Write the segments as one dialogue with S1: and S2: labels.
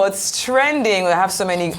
S1: What's trending? We have so many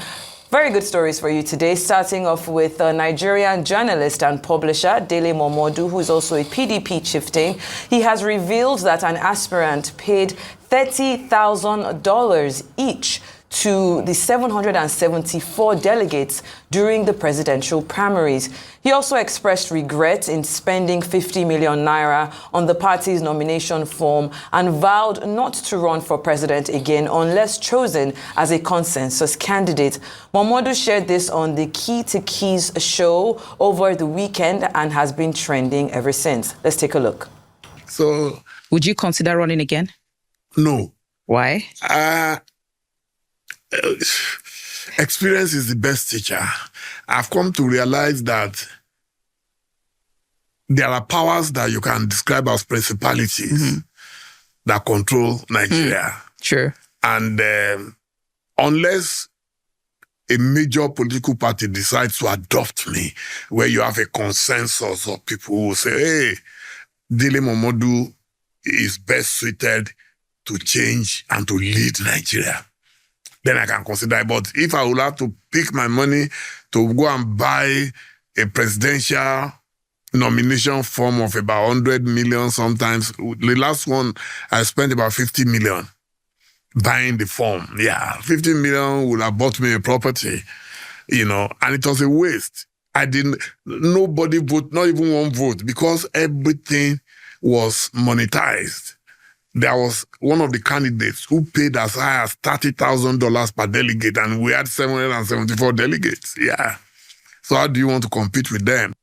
S1: very good stories for you today, starting off with a Nigerian journalist and publisher, Dele Momudu, who is also a PDP chieftain. He has revealed that an aspirant paid $30,000 each to the 774 delegates during the presidential primaries. He also expressed regret in spending 50 million naira on the party's nomination form and vowed not to run for president again unless chosen as a consensus candidate. Momudu shared this on the Key to Keys show over the weekend and has been trending ever since. Let's take a look.
S2: So,
S3: would you consider running again?
S2: No.
S3: Why?
S2: Experience is the best teacher. I've come to realize that there are powers that you can describe as principalities that control Nigeria.
S3: Sure.
S2: And unless a major political party decides to adopt me, where you have a consensus of people who say, hey, Dele Momudu is best suited to change and to lead Nigeria, then I can consider it. But if I would have to pick my money to go and buy a presidential nomination form of about 100 million sometimes, the last one, I spent about 50 million buying the form. Yeah, 50 million would have bought me a property, and it was a waste. Nobody vote, not even one vote, because everything was monetized. There was one of the candidates who paid as high as $30,000 per delegate, and we had 774 delegates. Yeah. So how do you want to compete with them?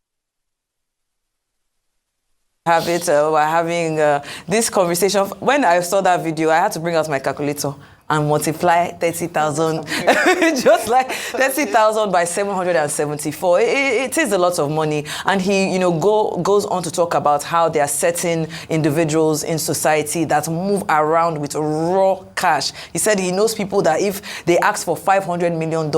S1: We're having this conversation. When I saw that video, I had to bring out my calculator and multiply 30,000, just like 30,000 by 774. It is a lot of money. And he, goes on to talk about how there are certain individuals in society that move around with raw cash. He said he knows people that if they ask for $500 million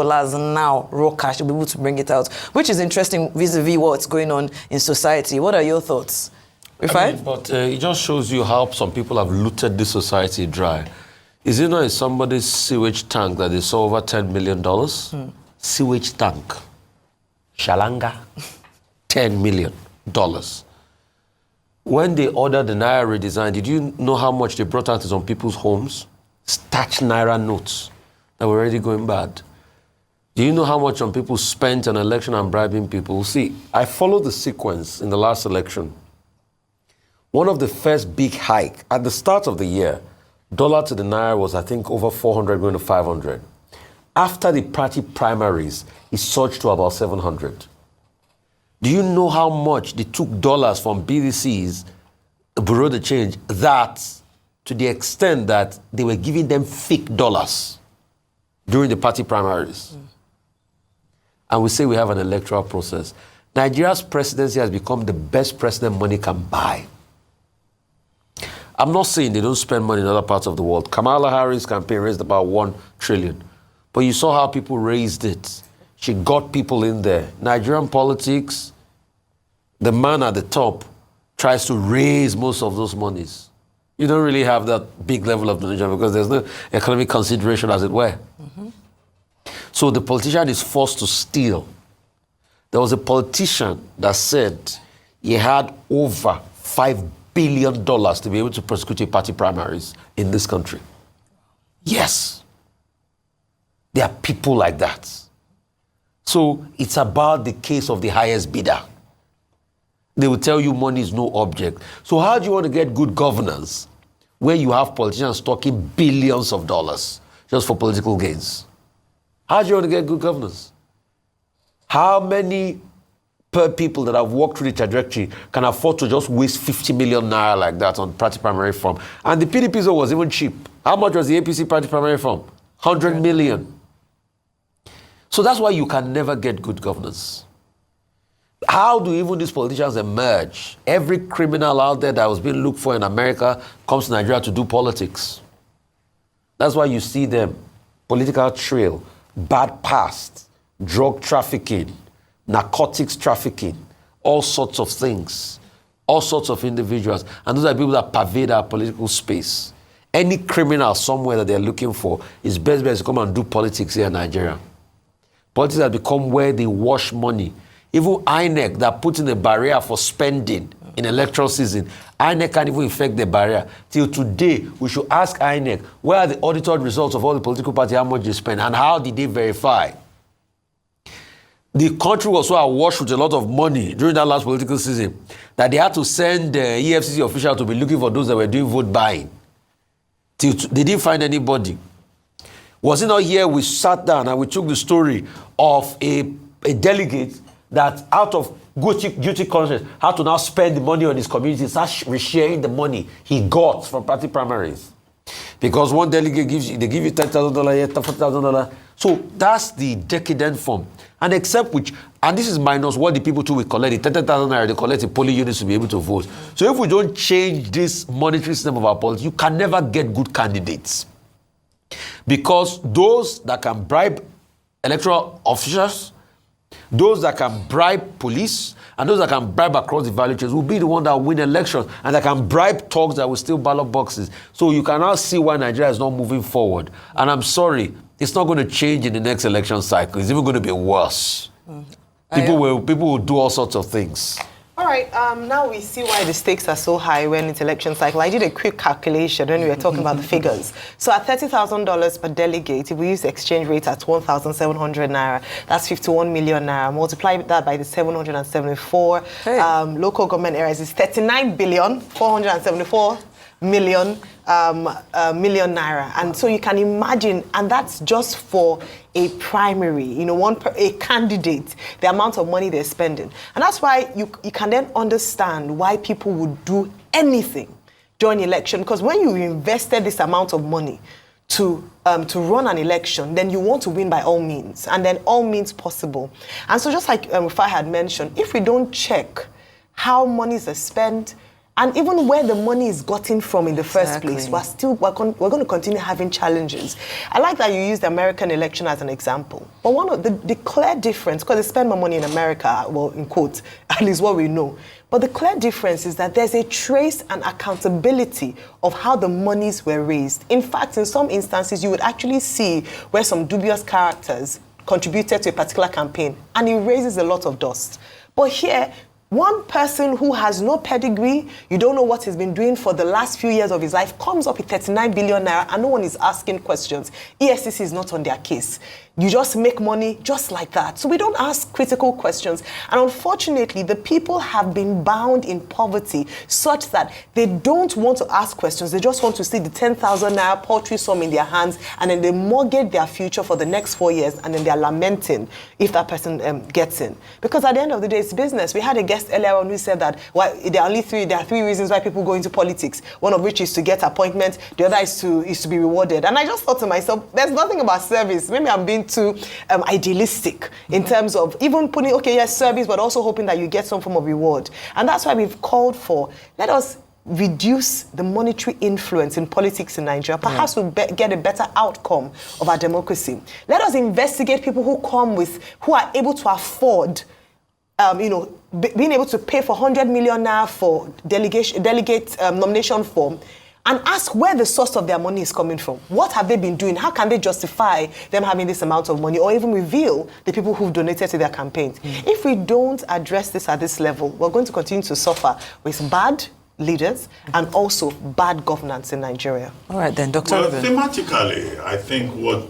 S1: now, raw cash, they'll be able to bring it out, which is interesting vis-a-vis what's going on in society. What are your thoughts?
S4: But it just shows you how some people have looted this society dry. Is it not in somebody's sewage tank that they saw over $10 million? Sewage tank. Shalanga. $10 million. When they ordered the Naira redesign, did you know how much they brought out to some people's homes? Starch Naira notes that were already going bad. Do you know how much some people spent on election and bribing people? See, I followed the sequence in the last election. One of the first big hike at the start of the year, dollar to the Naira was, I think, over 400 going to 500. After the party primaries, it surged to about 700. Do you know how much they took dollars from BDCs, Bureau de Change, that to the extent that they were giving them fake dollars during the party primaries? And we say we have an electoral process. Nigeria's presidency has become the best president money can buy. I'm not saying they don't spend money in other parts of the world. Kamala Harris' campaign raised about $1 trillion. But you saw how people raised it. She got people in there. Nigerian politics, the man at the top tries to raise most of those monies. You don't really have that big level of donation because there's no economic consideration, as it were. So the politician is forced to steal. There was a politician that said he had over $5 billion to be able to prosecute a party primaries in this country. Yes. There are people like that. So it's about the case of the highest bidder. They will tell you money is no object. So how do you want to get good governance where you have politicians talking billions of dollars just for political gains? How do you want to get good governance? How many people that have walked through the trajectory can afford to just waste 50 million naira like that on party primary form? And the PDP zone was even cheap. How much was the APC party primary form? 100 million. So that's why you can never get good governance. How do even these politicians emerge? Every criminal out there that was being looked for in America comes to Nigeria to do politics. That's why you see them, political trail, bad past, drug trafficking, narcotics trafficking, all sorts of things, all sorts of individuals. And those are people that pervade our political space. any criminal somewhere that they're looking for, it's best to come and do politics here in Nigeria. Politics has become where they wash money. Even INEC that put in a barrier for spending in electoral season, INEC can't even effect the barrier. Till today, we should ask INEC, where are the audited results of all the political parties, how much they spend, and how did they verify? The country was so awash with a lot of money during that last political season that they had to send EFCC officials to be looking for those that were doing vote buying. They didn't find anybody. Was it not here we sat down and we took the story of a delegate that out of guilty conscience had to now spend the money on his community, start resharing the money he got from party primaries? Because one delegate they give you $10,000 here, $40,000. So that's the decadent form. And except which, and this is minus what the people too will collect, the 30,000 naira they collect in polling units to be able to vote. So if we don't change this monetary system of our politics, you can never get good candidates. Because those that can bribe electoral officials, those that can bribe police, and those that can bribe across the value chains will be the one that win elections, and that can bribe thugs that will steal ballot boxes. So you can now see why Nigeria is not moving forward. And I'm sorry, it's not going to change in the next election cycle. It's even going to be worse. People will do all sorts of things.
S5: All right, now we see why the stakes are so high when it's election cycle. I did a quick calculation when we were talking about the figures. So at $30,000 per delegate, if we use the exchange rate at 1,700 naira, that's 51 million naira. Multiply that by the 774 local government areas is 39,474,000,000 million naira. And so you can imagine, and that's just for a primary, you know, a candidate, the amount of money they're spending. And that's why you can then understand why people would do anything during election, because when you invested this amount of money to run an election, then you want to win by all means, and then all means possible. And so just like Rufai had mentioned, if we don't check how monies are spent, and even where the money is gotten from in the first place, we're going to continue having challenges. I like that you used the American election as an example. But one of the clear difference, because they spend more money in America, well, in quotes, at least what we know. But the clear difference is that there's a trace and accountability of how the monies were raised. In fact, in some instances, you would actually see where some dubious characters contributed to a particular campaign, and it raises a lot of dust. But here, one person who has no pedigree, you don't know what he's been doing for the last few years of his life, comes up with 39 billion naira and no one is asking questions. EFCC is not on their case. You just make money just like that. So we don't ask critical questions. And unfortunately, the people have been bound in poverty such that they don't want to ask questions. They just want to see the 10,000 naira paltry sum in their hands, and then they mortgage their future for the next 4 years, and then they're lamenting if that person gets in. Because at the end of the day, it's business. We had a guest earlier on who said that there are three reasons why people go into politics. One of which is to get appointment. The other is to be rewarded. And I just thought to myself, there's nothing about service. Maybe I'm being too idealistic in terms of even putting, okay, yes, service, but also hoping that you get some form of reward. And that's why we've called for, let us reduce the monetary influence in politics in Nigeria. Perhaps we'll get a better outcome of our democracy. Let us investigate people who are able to afford being able to pay for 100 million naira for delegate nomination form, and ask where the source of their money is coming from. What have they been doing? How can they justify them having this amount of money, or even reveal the people who've donated to their campaigns? If we don't address this at this level, we're going to continue to suffer with bad leaders and also bad governance in Nigeria.
S1: All right then, Dr.
S6: Well,
S1: Ruben.
S6: thematically, I think what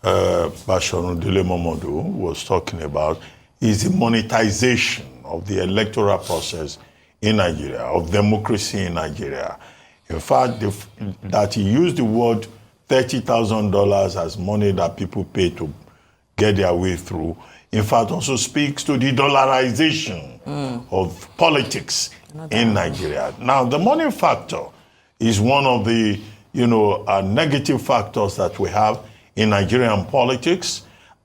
S6: Bashorun Dele Momudu was talking about is the monetization of the electoral process in Nigeria, of democracy in Nigeria. In fact, that he used the word $30,000 as money that people pay to get their way through, in fact, also speaks to the dollarization of politics in Nigeria. Now, the money factor is one of the, negative factors that we have in Nigerian politics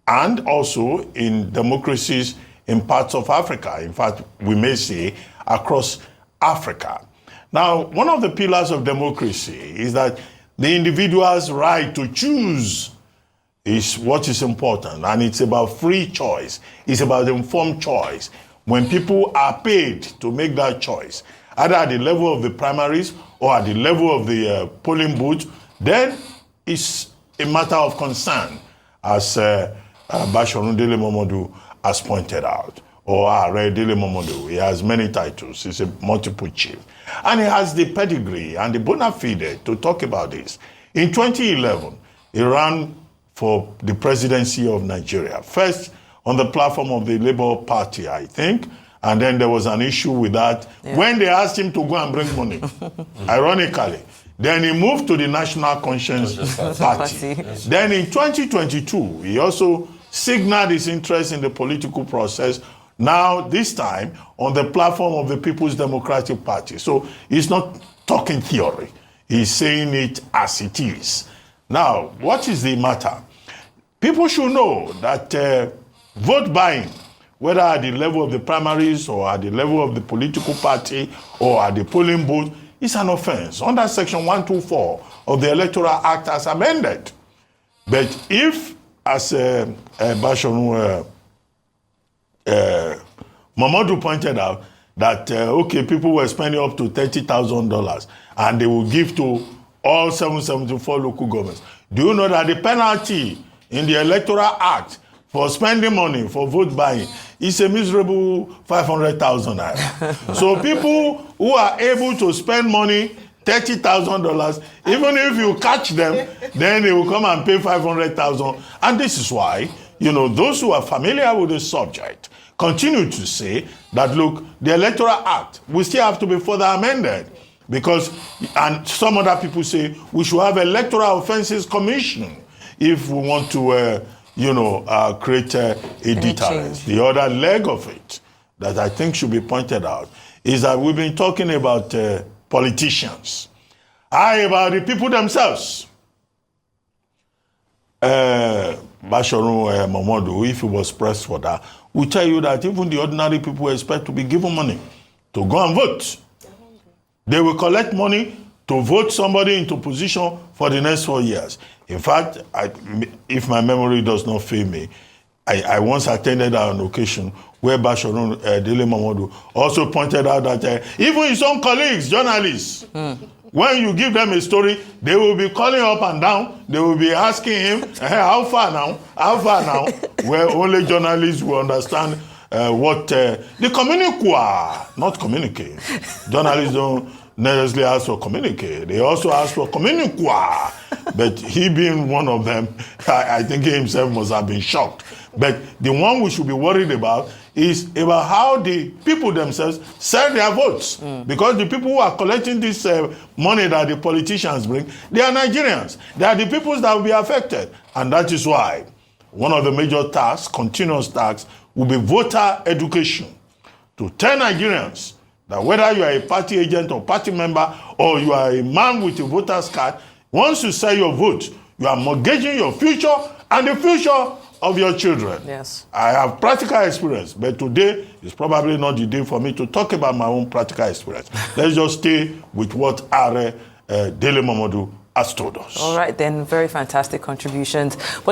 S6: and also in democracies in parts of Africa. In fact, we may say across Africa. Now, one of the pillars of democracy is that the individual's right to choose is what is important, and it's about free choice. It's about informed choice. When people are paid to make that choice, either at the level of the primaries or at the level of the polling booth, then it's a matter of concern, as Bashorun Dele Momudu has pointed out, or Are Dele Momudu. He has many titles. He's a multiple chief. And he has the pedigree and the bona fide to talk about this. In 2011, he ran for the presidency of Nigeria. First, on the platform of the Labour Party, I think, and then there was an issue with that when they asked him to go and bring money, ironically. Then he moved to the National Conscience Party. Then in 2022, he also signaled his interest in the political process, now this time on the platform of the People's Democratic Party. So he's not talking theory, he's saying it as it is. Now, what is the matter? People should know that vote buying, whether at the level of the primaries or at the level of the political party or at the polling booth, is an offense under Section 124 of the Electoral Act as amended. But if, as Bashorun Momudu pointed out, that, okay, people were spending up to $30,000 and they will give to all 774 local governments. Do you know that the penalty in the Electoral Act for spending money for vote buying is a miserable 500,000 naira? So people who are able to spend money, $30,000, even if you catch them, then they will come and pay 500,000. And this is why, you know, those who are familiar with the subject continue to say that, look, the Electoral Act will still have to be further amended, because, and some other people say we should have Electoral Offences Commission if we want to create a deterrent. The other leg of it that I think should be pointed out is that we've been talking about politicians. About the people themselves. Bashorun Momudu, if he was pressed for that, will tell you that even the ordinary people expect to be given money to go and vote. They will collect money to vote somebody into position for the next 4 years. In fact, if my memory does not fail me, I once attended an occasion where Bashorun Dele Momudu also pointed out that even his own colleagues, journalists, when you give them a story, they will be calling up and down. They will be asking him, how far now? How far now? Where only journalists will understand what the communique, not communicate. Journalists don't necessarily ask for communique. They also ask for communique. But he being one of them, I think he himself must have been shocked. But the one we should be worried about is about how the people themselves sell their votes. Because the people who are collecting this money that the politicians bring, they are Nigerians. They are the people that will be affected. And that is why one of the major tasks, continuous tasks, will be voter education. To tell Nigerians that whether you are a party agent or party member, or you are a man with a voter's card, once you sell your vote, you are mortgaging your future and the future of your children.
S1: Yes.
S6: I have practical experience, but today is probably not the day for me to talk about my own practical experience. Let's just stay with what Are Dele Momudu has told us.
S1: All right, then, very fantastic contributions. Well,